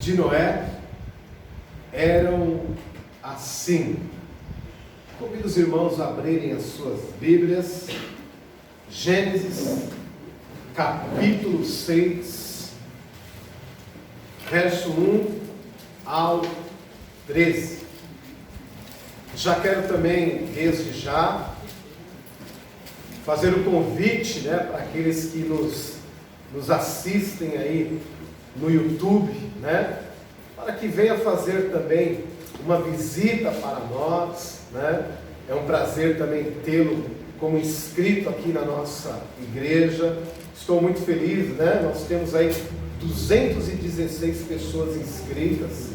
de Noé eram assim. Convido os irmãos a abrirem as suas Bíblias. Gênesis, capítulo 6, verso 1 ao 13. Já quero também, desde já, fazer o convite, para aqueles que nos assistem aí no YouTube, para que venha fazer também uma visita para nós, É um prazer também tê-lo como inscrito aqui na nossa igreja. Estou muito feliz, Nós temos aí 216 pessoas inscritas,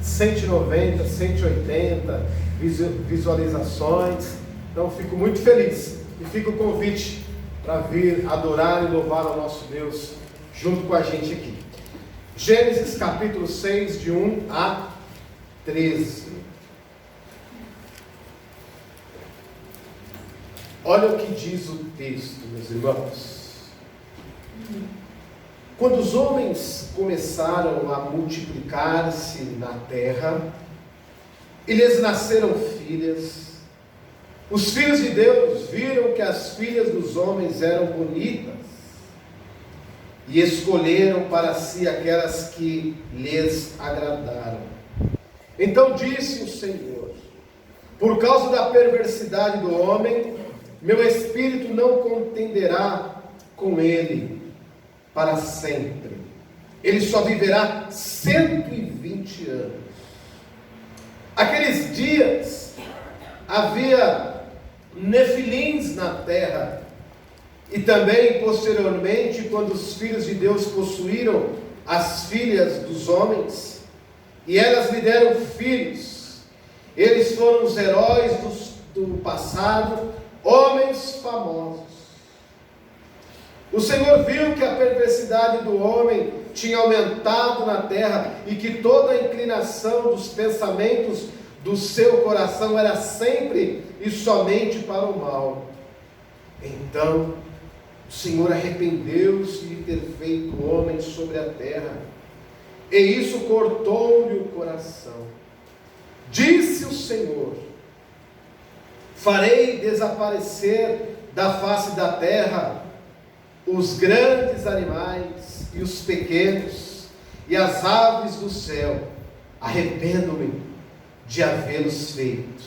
190, 180 visualizações. Então fico muito feliz e fica o convite para vir adorar e louvar ao nosso Deus junto com a gente aqui. Gênesis capítulo 6, de 1 a 13. Olha o que diz o texto, meus irmãos. Quando os homens começaram a multiplicar-se na terra, e lhes nasceram filhas, os filhos de Deus viram que as filhas dos homens eram bonitas, e escolheram para si aquelas que lhes agradaram. Então disse o Senhor: por causa da perversidade do homem, meu espírito não contenderá com ele para sempre. Ele só viverá 120 anos. Aqueles dias havia nefilins na terra, e também posteriormente, quando os filhos de Deus possuíram as filhas dos homens, e elas lhe deram filhos, eles foram os heróis do passado, homens famosos. O Senhor viu que a perversidade do homem tinha aumentado na terra, e que toda a inclinação dos pensamentos do seu coração era sempre e somente para o mal. Então o Senhor arrependeu-se de ter feito o homem sobre a terra, e isso cortou-lhe o coração. Disse o Senhor: farei desaparecer da face da terra os grandes animais e os pequenos, e as aves do céu. Arrependo-me de havê-los feito.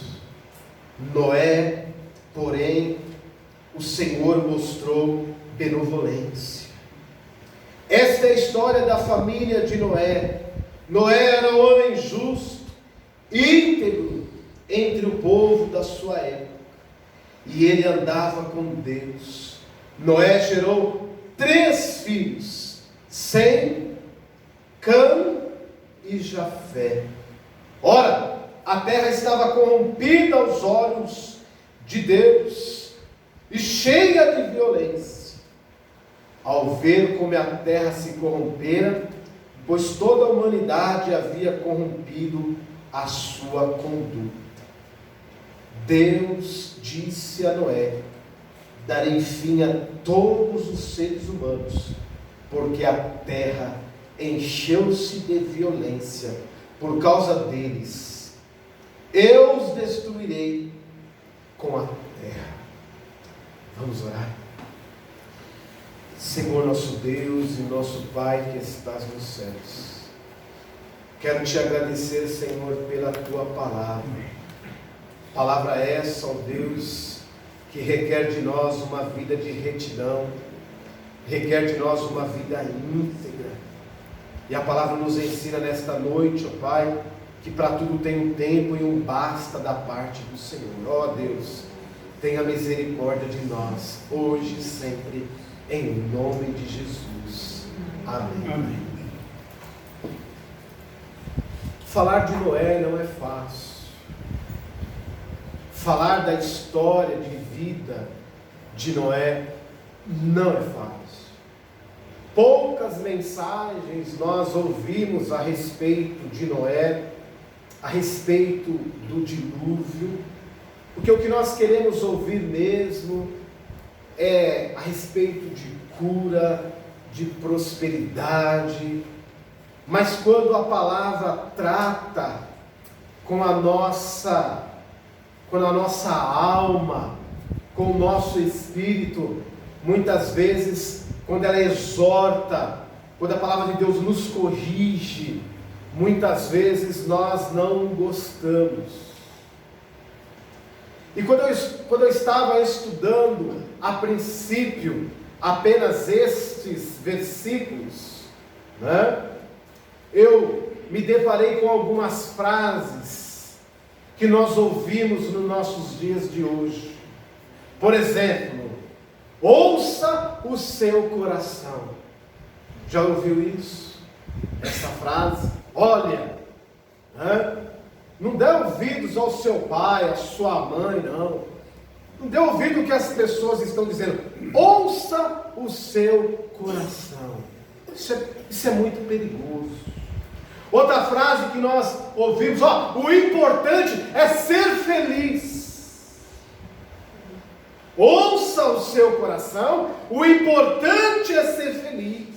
Noé, porém, o Senhor mostrou benevolência. Esta é a história da família de Noé. Noé era um homem justo, íntegro entre o povo da sua época, e ele andava com Deus. Noé gerou 3 filhos: Sem, Cã e Jafé. Ora, a terra estava corrompida aos olhos de Deus e cheia de violência. Ao ver como a terra se corrompera, pois toda a humanidade havia corrompido a sua conduta, Deus disse a Noé: darei fim a todos os seres humanos, porque a terra encheu-se de violência por causa deles. Eu os destruirei com a terra. Vamos orar. Senhor nosso Deus e nosso Pai que estás nos céus, quero te agradecer, Senhor, pela tua palavra. Palavra essa, ó Deus, que requer de nós uma vida de retidão, requer de nós uma vida íntegra. E a palavra nos ensina nesta noite, ó Pai, que para tudo tem um tempo e um basta da parte do Senhor. Ó Deus, tenha misericórdia de nós, hoje e sempre, em nome de Jesus. Amém. Amém. Falar de Noé não é fácil. Falar da história de vida de Noé não é fácil. Poucas mensagens nós ouvimos a respeito de Noé, a respeito do dilúvio, porque o que nós queremos ouvir mesmo é a respeito de cura, de prosperidade, Mas quando a palavra trata com a nossa alma, com o nosso espírito, muitas vezes, quando ela exorta, quando a palavra de Deus nos corrige, muitas vezes nós não gostamos. E quando eu estava estudando, a princípio, apenas estes versículos, eu me deparei com algumas frases que nós ouvimos nos nossos dias de hoje. Por exemplo, ouça o seu coração. Já ouviu isso? Essa frase? Olha, não dê ouvidos ao seu pai, à sua mãe, não. Não dê ouvido ao que as pessoas estão dizendo. Ouça o seu coração. Isso é muito perigoso. Outra frase que nós ouvimos, o importante é ser feliz. Ouça o seu coração, o importante é ser feliz.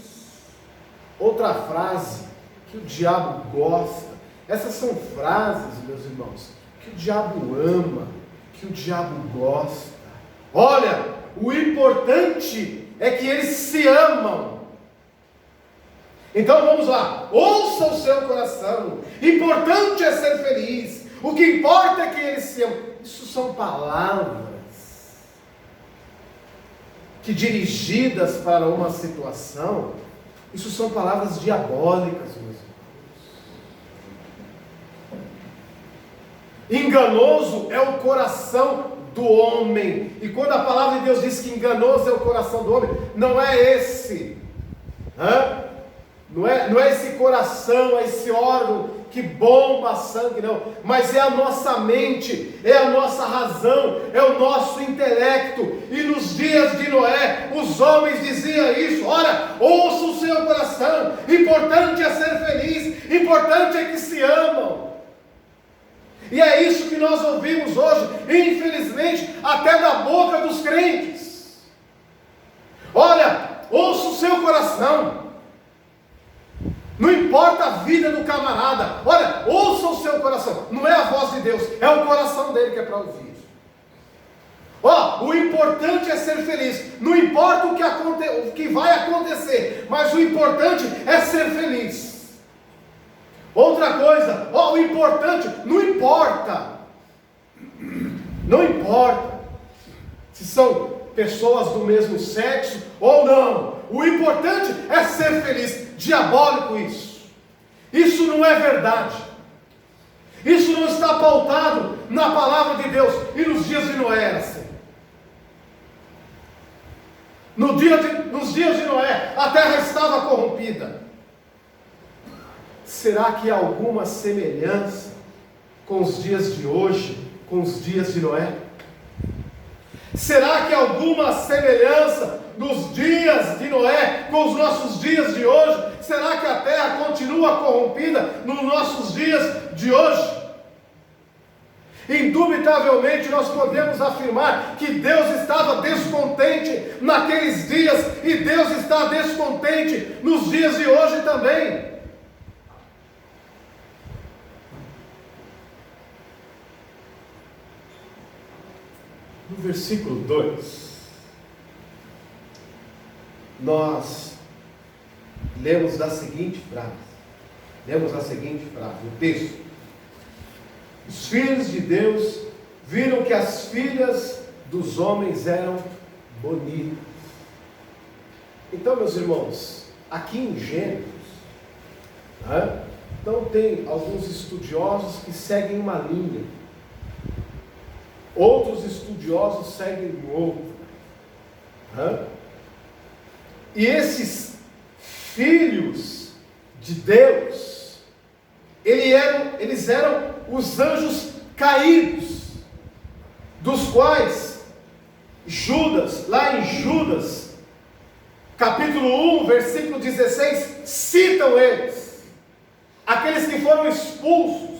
Outra frase que o diabo gosta, essas são frases, meus irmãos, que o diabo ama, que o diabo gosta. Olha, o importante é que eles se amam. Então vamos lá, ouça o seu coração, importante é ser feliz, o que importa é que eles se amam. Isso são palavras que, dirigidas para uma situação, isso são palavras diabólicas, meus irmãos. Enganoso é o coração do homem, e quando a palavra de Deus diz que enganoso é o coração do homem, não é esse, não é esse coração, é esse órgão que bomba sangue, não, mas é a nossa mente, é a nossa razão, é o nosso intelecto. E nos dias de Noé, os homens diziam isso: olha, ouça o seu coração, importante é ser feliz, importante é que se amam. E é isso que nós ouvimos hoje, infelizmente, até da boca dos crentes. Olha, ouça o seu coração. Não importa a vida do camarada, olha, ouça o seu coração. Não é a voz de Deus, é o coração dele que é para ouvir. O importante é ser feliz. Não importa o que vai acontecer, mas o importante é ser feliz. Outra coisa, o importante, não importa se são pessoas do mesmo sexo ou não, o importante é ser feliz. Diabólico isso não é verdade, isso não está pautado na palavra de Deus. E nos dias de Noé era assim. Nos dias de Noé, a terra estava corrompida. Será que há alguma semelhança com os dias de hoje, com os dias de Noé? Será que há alguma semelhança nos dias de Noé com os nossos dias de hoje? Será que a terra continua corrompida nos nossos dias de hoje? Indubitavelmente nós podemos afirmar que Deus estava descontente naqueles dias, e Deus está descontente nos dias de hoje também. No versículo 2, nós lemos a seguinte frase, o texto: os filhos de Deus viram que as filhas dos homens eram bonitas. Então, meus irmãos, aqui em Gênesis, então tem alguns estudiosos que seguem uma linha, outros estudiosos seguem outra. E esses filhos de Deus, eles eram os anjos caídos, dos quais Judas, lá em Judas, capítulo 1, versículo 16, citam eles, aqueles que foram expulsos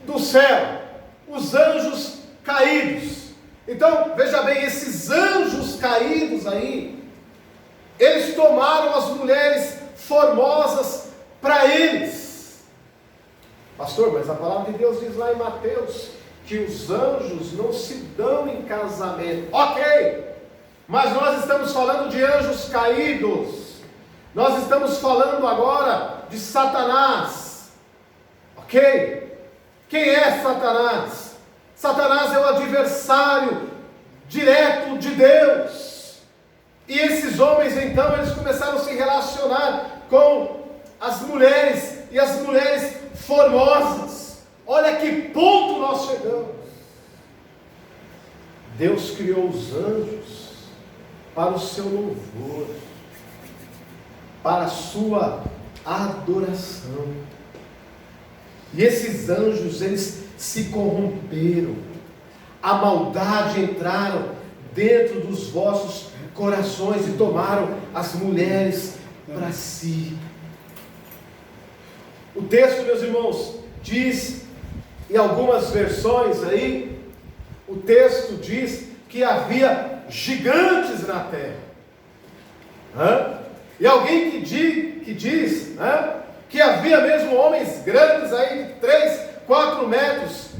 do céu, os anjos caídos. Então, veja bem, esses anjos caídos aí, eles tomaram as mulheres formosas para eles. Pastor, mas a palavra de Deus diz lá em Mateus que os anjos não se dão em casamento. Ok, mas nós estamos falando de anjos caídos. Nós estamos falando agora de Satanás. Ok? Quem é Satanás? Satanás é o adversário direto de Deus. E esses homens então, eles começaram a se relacionar com as mulheres, e as mulheres formosas. Olha que ponto nós chegamos. Deus criou os anjos para o seu louvor, para a sua adoração. E esses anjos, eles se corromperam. A maldade entraram dentro dos vossos corações e tomaram as mulheres para si. O texto, meus irmãos, diz, em algumas versões aí, o texto diz que havia gigantes na terra. E alguém que diz que havia mesmo homens grandes aí de 3, 4 metros,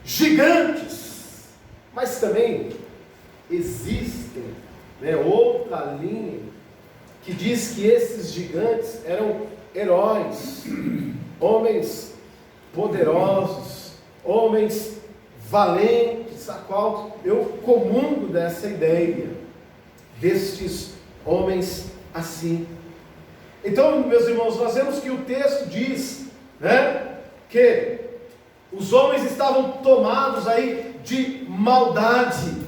gigantes. Mas também existem outra linha que diz que esses gigantes eram heróis, homens poderosos, homens valentes, a qual eu comungo dessa ideia, destes homens assim. Então, meus irmãos, nós vemos que o texto diz, que os homens estavam tomados aí de maldade,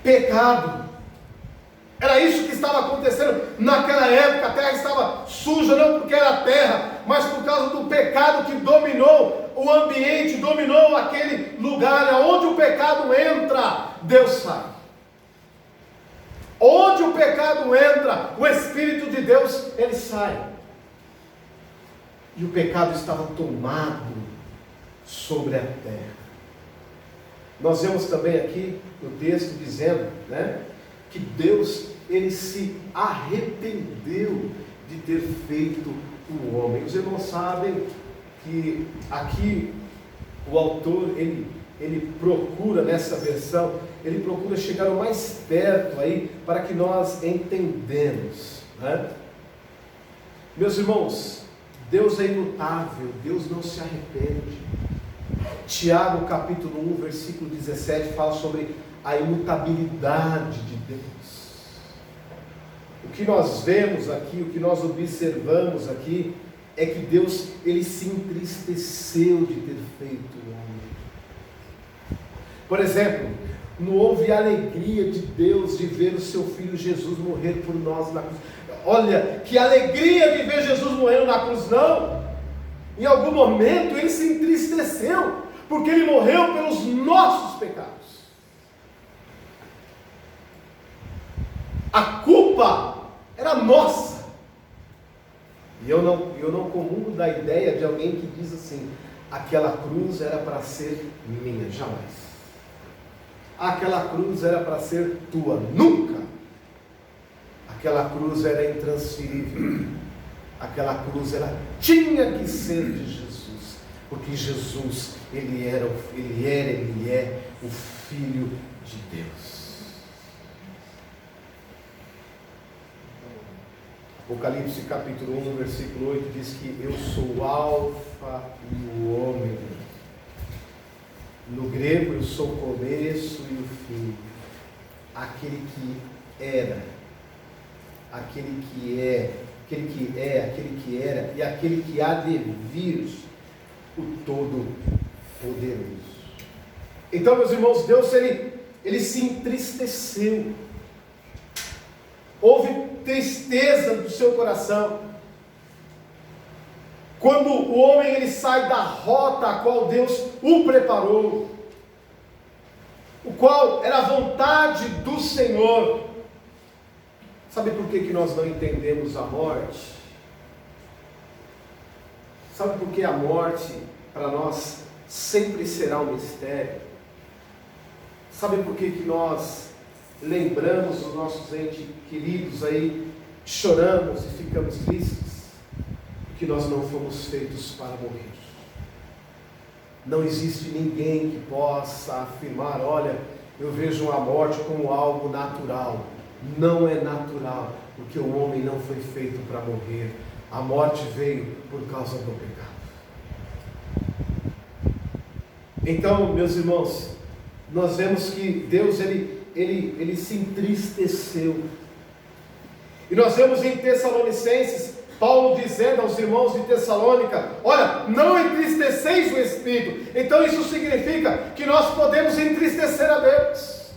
pecado. Era isso que estava acontecendo naquela época. A terra estava suja, não porque era terra, mas por causa do pecado que dominou o ambiente, dominou aquele lugar. Onde o pecado entra, Deus sai. Onde o pecado entra, o Espírito de Deus, ele sai. E o pecado estava tomado sobre a terra. Nós vemos também aqui no texto dizendo, que Deus, ele se arrependeu de ter feito o homem. Os irmãos sabem que aqui o autor, ele procura nessa versão, ele procura chegar o mais perto aí, para que nós entendamos, Meus irmãos, Deus é imutável, Deus não se arrepende. Tiago capítulo 1, versículo 17, fala sobre a imutabilidade de Deus. O que nós vemos aqui, o que nós observamos aqui, é que Deus, ele se entristeceu de ter feito o homem. Por exemplo, não houve alegria de Deus de ver o seu Filho Jesus morrer por nós na cruz. Olha, que alegria de ver Jesus morrendo na cruz, não. Em algum momento ele se entristeceu, porque ele morreu pelos nossos pecados. A culpa era nossa. E eu não comungo da ideia de alguém que diz assim: aquela cruz era para ser minha. Jamais. Aquela cruz era para ser tua. Nunca. Aquela cruz era intransferível. Aquela cruz tinha que ser de Jesus, porque Jesus, ele é o Filho de Deus. Apocalipse capítulo 1, versículo 8 diz que eu sou o Alfa e o Ômega. No grego eu sou o começo e o fim. Aquele que era, aquele que é, aquele que era e aquele que há de vir, o Todo-Poderoso. Então, meus irmãos, Deus, ele se entristeceu. Houve tristeza do seu coração quando o homem ele sai da rota a qual Deus o preparou, o qual era a vontade do Senhor. Sabe por que nós não entendemos a morte? Sabe por que a morte para nós sempre será um mistério? Sabe por que nós lembramos os nossos entes queridos aí choramos e ficamos tristes, porque nós não fomos feitos para morrer. Não existe ninguém que possa afirmar, olha, eu vejo a morte como algo natural. Não é natural, porque o homem não foi feito para morrer. A morte veio por causa do pecado. Então, meus irmãos, nós vemos que Deus ele se entristeceu. E nós vemos em Tessalonicenses, Paulo dizendo aos irmãos de Tessalônica, olha, não entristeceis o Espírito. Então isso significa que nós podemos entristecer a Deus,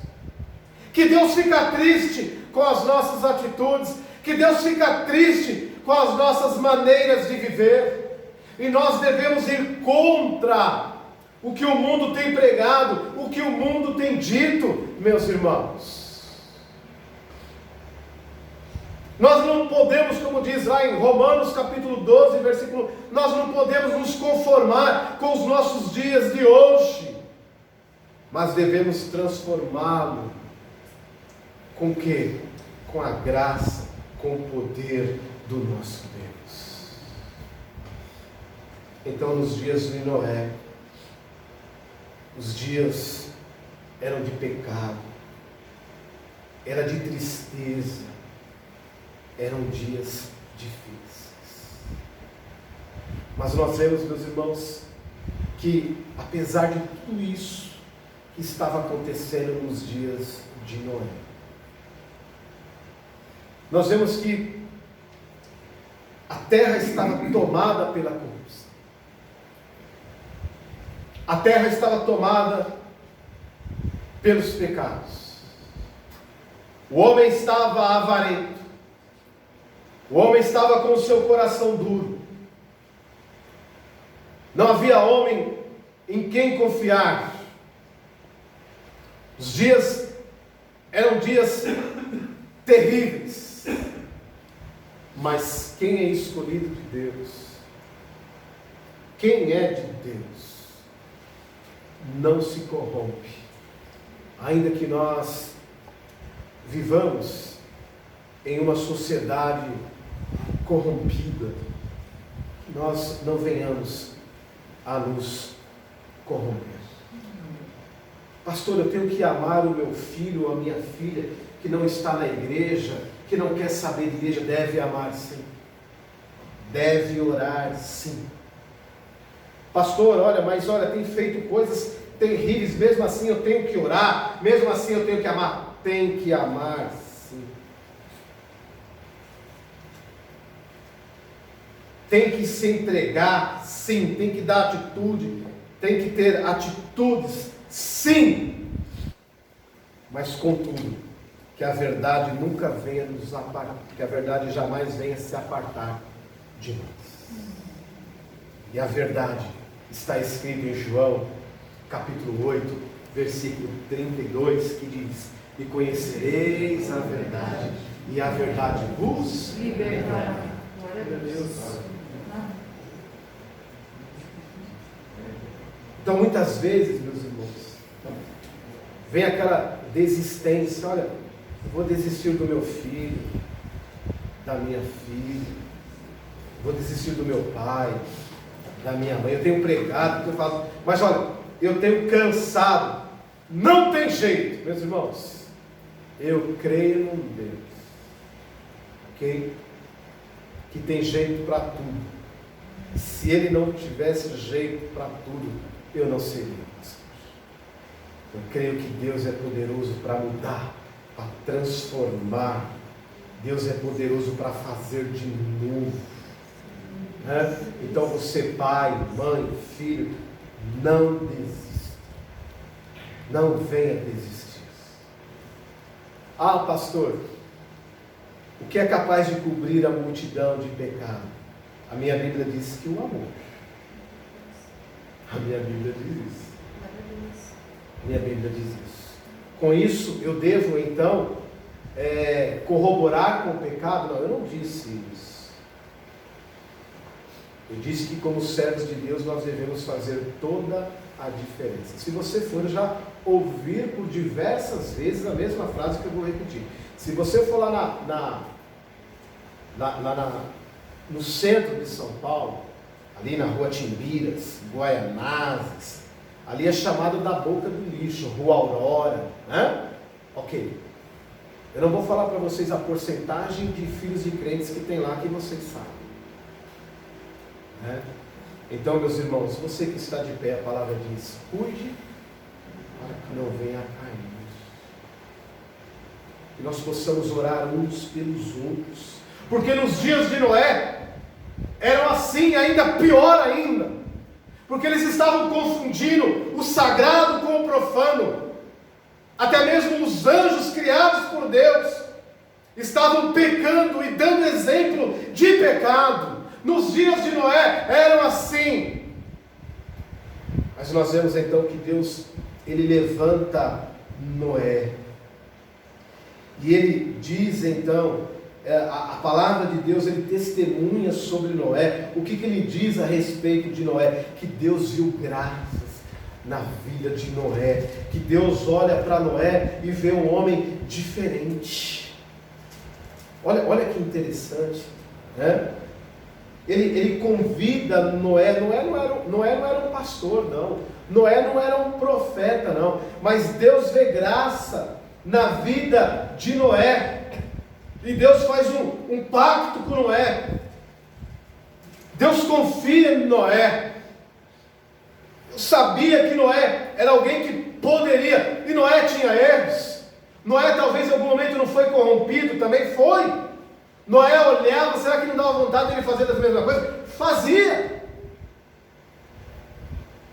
que Deus fica triste com as nossas atitudes, que Deus fica triste com as nossas maneiras de viver, e nós devemos ir contra o que o mundo tem pregado, o que o mundo tem dito, meus irmãos. Nós não podemos, como diz lá em Romanos capítulo 12, versículo, nós não podemos nos conformar com os nossos dias de hoje, mas devemos transformá-lo com o quê? Com a graça, com o poder do nosso Deus. Então, nos dias de Noé, os dias eram de pecado, era de tristeza, eram dias difíceis. Mas nós vemos, meus irmãos, que apesar de tudo isso que estava acontecendo nos dias de Noé, nós vemos que a terra estava tomada pela corrupção. A terra estava tomada pelos pecados. O homem estava avarento. O homem estava com o seu coração duro. Não havia homem em quem confiar. Os dias eram dias terríveis. Mas quem é escolhido de Deus, quem é de Deus, não se corrompe. Ainda que nós vivamos em uma sociedade corrompida, nós não venhamos a nos corromper. Pastor, eu tenho que amar o meu filho ou a minha filha que não está na igreja, que não quer saber de igreja. Deve amar sim, deve orar sim. Pastor, olha, tem feito coisas terríveis, mesmo assim eu tenho que orar, mesmo assim eu tenho que amar. Tem que amar sim. Tem que se entregar sim, tem que dar atitude, tem que ter atitudes sim. Mas contudo, que a verdade nunca venha nos apartar, que a verdade jamais venha se apartar de nós. E a verdade está escrito em João, capítulo 8, versículo 32, que diz: e conhecereis a verdade, e a verdade vos libertará. Glória a Deus. Então, muitas vezes, meus irmãos, vem aquela desistência. Olha, eu vou desistir do meu filho, da minha filha, vou desistir do meu pai, da minha mãe. Eu tenho pregado, eu falo, mas olha, eu tenho cansado. Não tem jeito, meus irmãos. Eu creio num Deus, ok? Que tem jeito para tudo. Se Ele não tivesse jeito para tudo, eu não seria. Eu creio que Deus é poderoso para mudar, para transformar. Deus é poderoso para fazer de novo. Né? Então você, pai, mãe, filho, não desista. Não venha desistir. Ah, pastor, o que é capaz de cobrir a multidão de pecado? A minha Bíblia diz que o amor. A minha Bíblia diz isso. Minha Bíblia diz isso. Com isso, eu devo então corroborar com o pecado? Não, eu não disse isso. Eu disse que como servos de Deus nós devemos fazer toda a diferença. Se você for já ouvir por diversas vezes a mesma frase que eu vou repetir. Se você for lá no centro de São Paulo, ali na rua Timbiras, Guaianazes, ali é chamado da boca do lixo, Rua Aurora, né? Ok. Eu não vou falar para vocês a porcentagem de filhos de crentes que tem lá, que vocês sabem, né? Então, meus irmãos, você que está de pé, a palavra diz: cuide para que não venha a cair. Que nós possamos orar uns pelos outros, porque nos dias de Noé eram assim, ainda pior ainda, porque eles estavam confundindo o sagrado com o profano. Até mesmo os anjos criados por Deus estavam pecando e dando exemplo de pecado. Nos dias de Noé eram assim. Mas nós vemos então que Deus, Ele levanta Noé. E Ele diz então, a palavra de Deus, Ele testemunha sobre Noé. O que Ele diz a respeito de Noé? Que Deus viu graças na vida de Noé. Que Deus olha para Noé e vê um homem diferente. Olha que interessante, né? Ele convida Noé. Noé não era um pastor, não. Noé não era um profeta, não. Mas Deus vê graça na vida de Noé. E Deus faz um pacto com Noé. Deus confia em Noé. Eu sabia que Noé era alguém que poderia. E Noé tinha erros. Noé talvez em algum momento não foi corrompido, também foi. Noé olhava, será que não dava vontade de ele fazer as mesmas coisas? Fazia.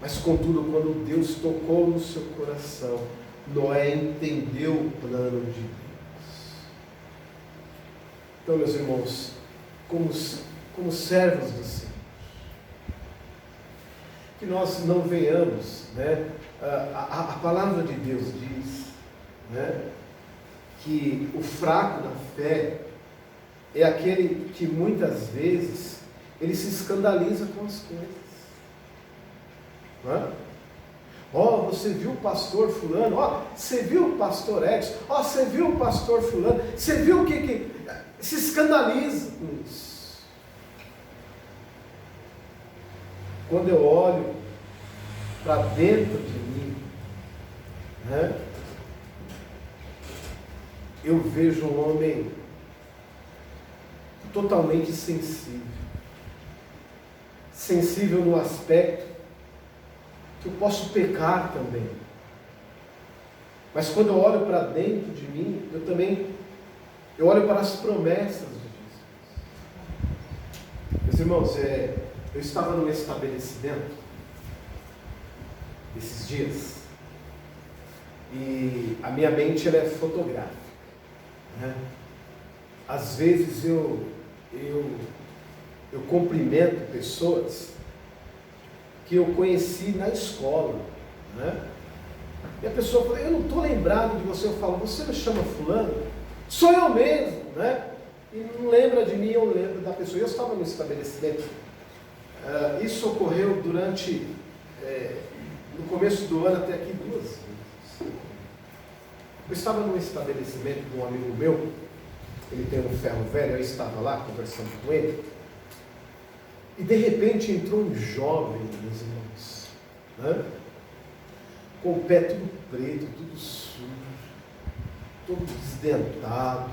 Mas contudo, quando Deus tocou no seu coração, Noé entendeu o plano de Deus. Então, meus irmãos, como servos do Senhor, que nós não venhamos, né? A palavra de Deus diz, né, que o fraco na fé é aquele que muitas vezes ele se escandaliza com as coisas. Não é? Ó, você viu o pastor fulano? Ó, você viu o pastor Edson? Ó, você viu o pastor fulano? Você viu o que se escandaliza com isso? Quando eu olho para dentro de mim, né, eu vejo um homem totalmente sensível no aspecto que eu posso pecar também. Mas quando eu olho para dentro de mim, eu olho para as promessas de Jesus. Meus irmãos, eu estava num estabelecimento esses dias, e a minha mente ela é fotográfica, né? Às vezes eu cumprimento pessoas que eu conheci na escola, né? E a pessoa fala: eu não estou lembrado de você. Eu falo: você me chama fulano? Sou eu mesmo, né? E não lembra de mim, eu lembro da pessoa. Eu estava no estabelecimento. Isso ocorreu durante, no começo do ano até aqui 2 vezes. Eu estava num estabelecimento de um amigo meu, ele tem um ferro velho, eu estava lá conversando com ele, e de repente entrou um jovem, meus irmãos, né? Com o pé tudo preto, tudo sujo, todo desdentado,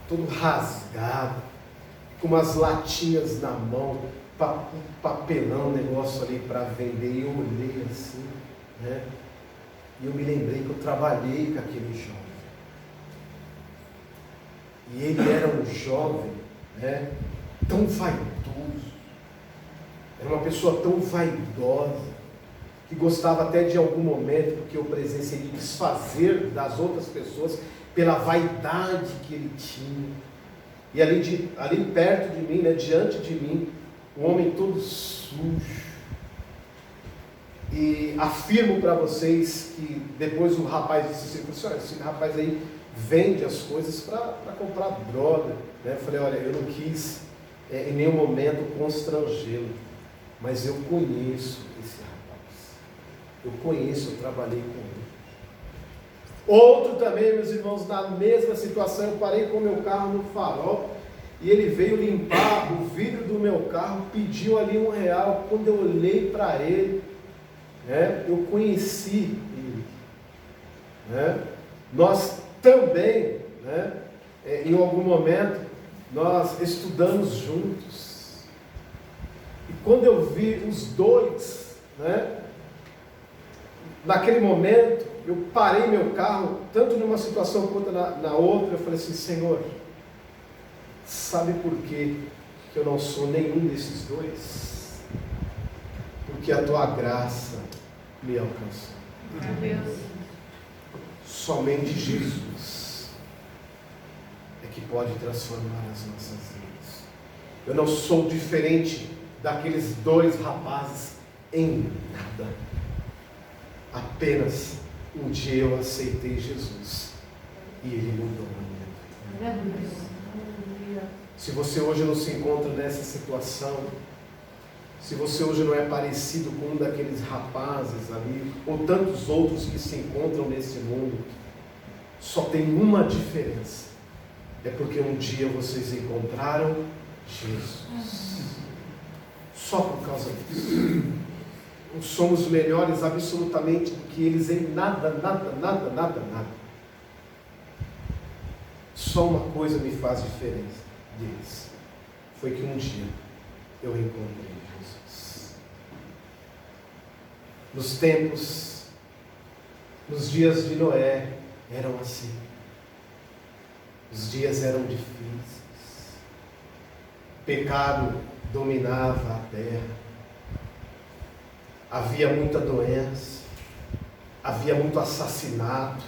todo rasgado, com umas latinhas na mão, papelão, negócio ali para vender. E eu olhei assim, né? E eu me lembrei que eu trabalhei com aquele jovem. E ele era um jovem, né, tão vaidoso, era uma pessoa tão vaidosa, que gostava até de algum momento, porque eu presenciei, de desfazer das outras pessoas pela vaidade que ele tinha. E ali perto de mim, né, diante de mim, um homem todo sujo. E afirmo para vocês que depois o rapaz disse assim: olha, esse rapaz aí vende as coisas para comprar droga, né? Eu falei: olha, eu não quis em nenhum momento constrangê-lo, mas eu conheço esse rapaz, eu trabalhei com ele. Outro também, meus irmãos, na mesma situação, eu parei com o meu carro no farol, E ele veio limpar o vidro do meu carro, pediu ali R$1. Quando eu olhei para ele, né, eu conheci ele. Né? Nós também, né, em algum momento, nós estudamos juntos. E quando eu vi os dois, né, naquele momento, eu parei meu carro, tanto numa situação quanto na outra, eu falei assim: Senhor, sabe por que eu não sou nenhum desses dois? Porque a tua graça me alcançou. Somente Jesus é que pode transformar as nossas vidas. Eu não sou diferente daqueles dois rapazes em nada. Apenas um dia eu aceitei Jesus e Ele mudou a minha vida. Se você hoje não se encontra nessa situação, se você hoje não é parecido com um daqueles rapazes ali, ou tantos outros que se encontram nesse mundo, só tem uma diferença: é porque um dia vocês encontraram Jesus. Só por causa disso. Não somos melhores absolutamente do que eles em nada, nada, nada, nada, nada. Só uma coisa me faz diferença deles: foi que um dia eu encontrei Jesus. Nos tempos, nos dias de Noé, eram assim. Os dias eram difíceis. O pecado dominava a terra. Havia muita doença, havia muito assassinato,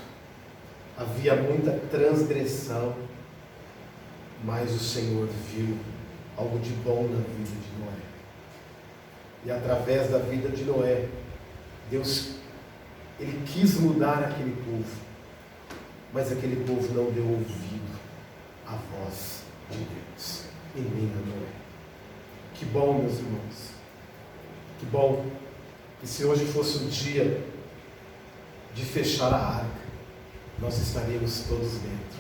havia muita transgressão, mas o Senhor viu algo de bom na vida de Noé. E através da vida de Noé, Deus, Ele quis mudar aquele povo, mas aquele povo não deu ouvido à voz de Deus, e nem a Noé. Que bom, meus irmãos, que bom. E se hoje fosse o dia de fechar a arca, nós estaríamos todos dentro,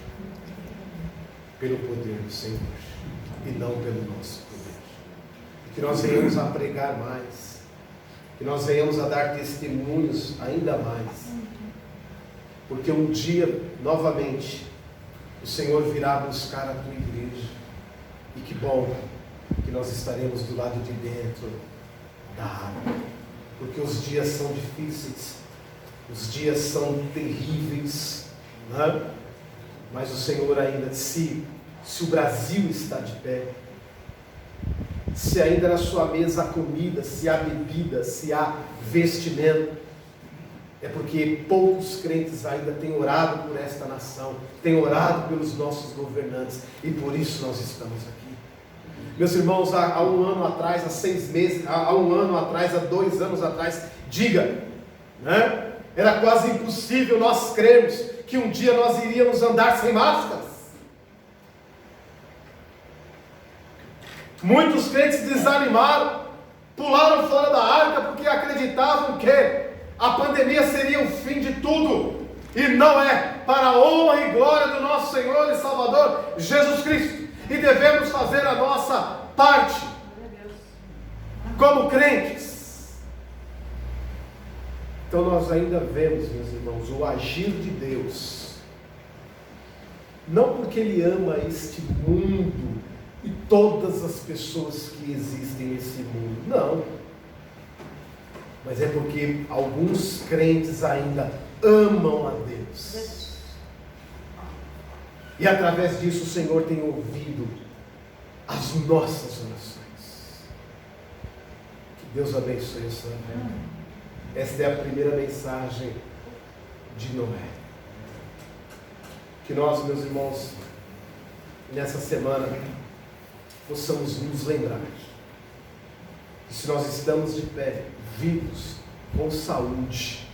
pelo poder do Senhor, e não pelo nosso poder. E que nós venhamos a pregar mais, que nós venhamos a dar testemunhos ainda mais, porque um dia, novamente, o Senhor virá buscar a tua igreja, e que bom que nós estaremos do lado de dentro da arca. Porque os dias são difíceis, os dias são terríveis, né? Mas o Senhor ainda, se o Brasil está de pé, se ainda na sua mesa há comida, se há bebida, se há vestimento, é porque poucos crentes ainda têm orado por esta nação, têm orado pelos nossos governantes, e por isso nós estamos aqui. Meus irmãos, há um ano atrás, há 6 meses, há um ano atrás, há 2 anos atrás, diga, né? Era quase impossível nós crermos que um dia nós iríamos andar sem máscaras. Muitos crentes desanimaram, pularam fora da arca porque acreditavam que a pandemia seria o fim de tudo, e não é, para a honra e glória do nosso Senhor e Salvador Jesus Cristo. E devemos fazer a nossa parte como crentes. Então nós ainda vemos, meus irmãos, o agir de Deus, não porque Ele ama este mundo e todas as pessoas que existem nesse mundo, não, mas é porque alguns crentes ainda amam a Deus. E através disso o Senhor tem ouvido as nossas orações. Que Deus abençoe a sua vida. Esta é a primeira mensagem de Noé. Que nós, meus irmãos, nessa semana, possamos nos lembrar que se nós estamos de pé, vivos, com saúde,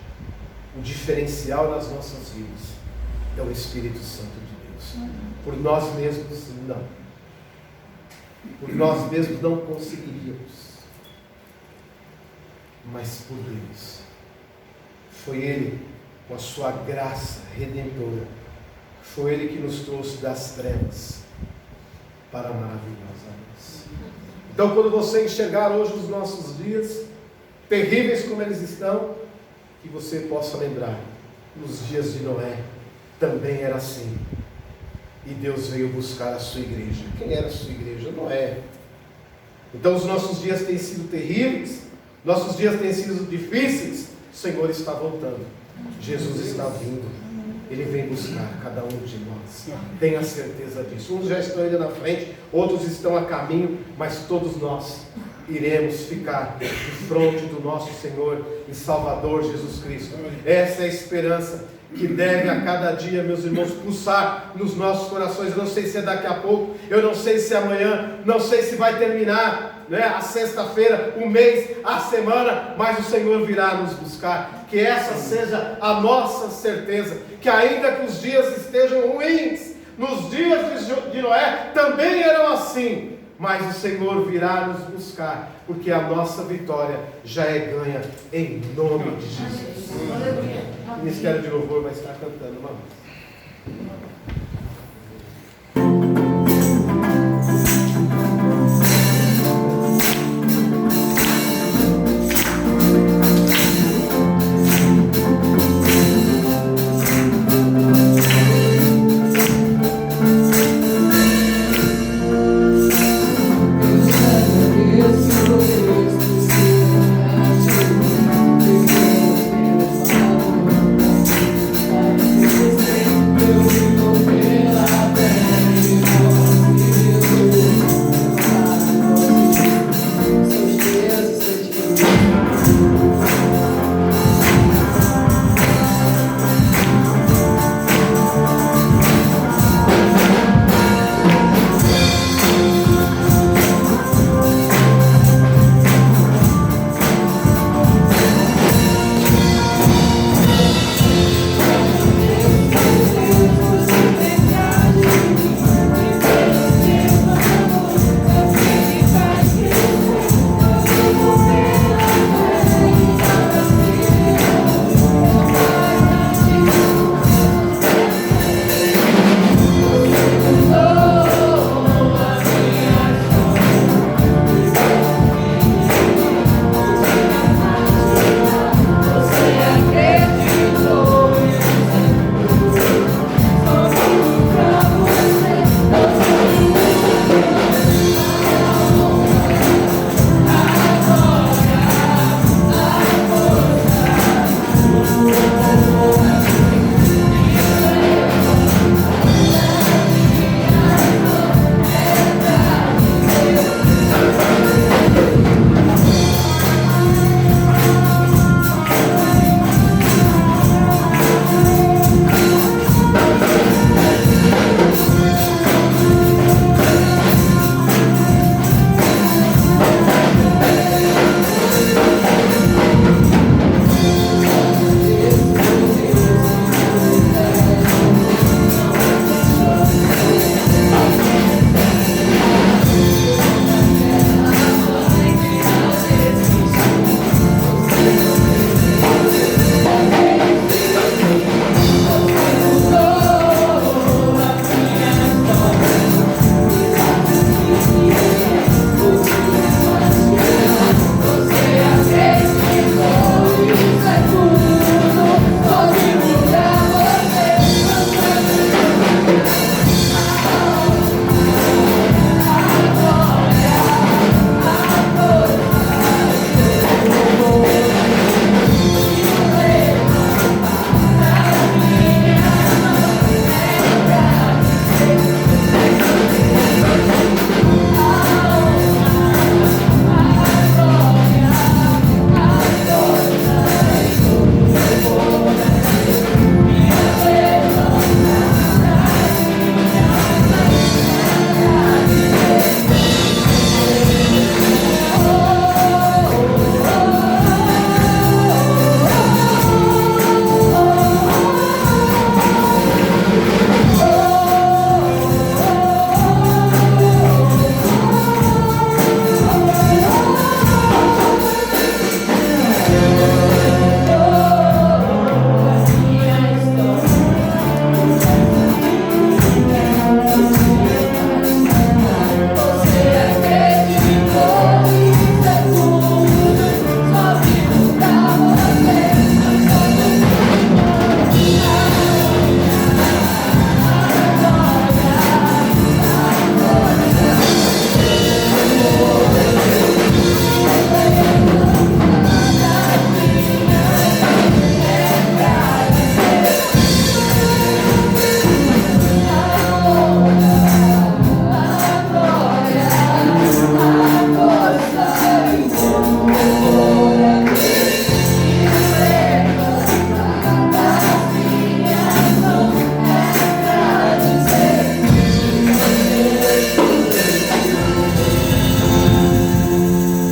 o diferencial nas nossas vidas é o Espírito Santo de Deus. Por nós mesmos, não. Por nós mesmos não conseguiríamos. Mas por Deus. Foi Ele, com a sua graça redentora, foi Ele que nos trouxe das trevas para a maravilhosa luz. Então, quando você enxergar hoje os nossos dias, terríveis como eles estão, que você possa lembrar, nos dias de Noé, também era assim. E Deus veio buscar a sua igreja. Quem era a sua igreja? Noé. Então os nossos dias têm sido terríveis, nossos dias têm sido difíceis. O Senhor está voltando, Jesus está vindo, Ele vem buscar cada um de nós. Tenha certeza disso. Uns já estão indo na frente, outros estão a caminho, mas todos nós iremos ficar de frente do nosso Senhor e Salvador Jesus Cristo. Essa é a esperança que deve a cada dia, meus irmãos, pulsar nos nossos corações. Eu não sei se é daqui a pouco, eu não sei se é amanhã, não sei se vai terminar, né, a sexta-feira, o mês, a semana, mas o Senhor virá nos buscar. Que essa seja a nossa certeza, que ainda que os dias estejam ruins, nos dias de Noé também eram assim, mas o Senhor virá nos buscar, porque a nossa vitória já é ganha em nome de Jesus. O Ministério de Louvor vai estar cantando uma música.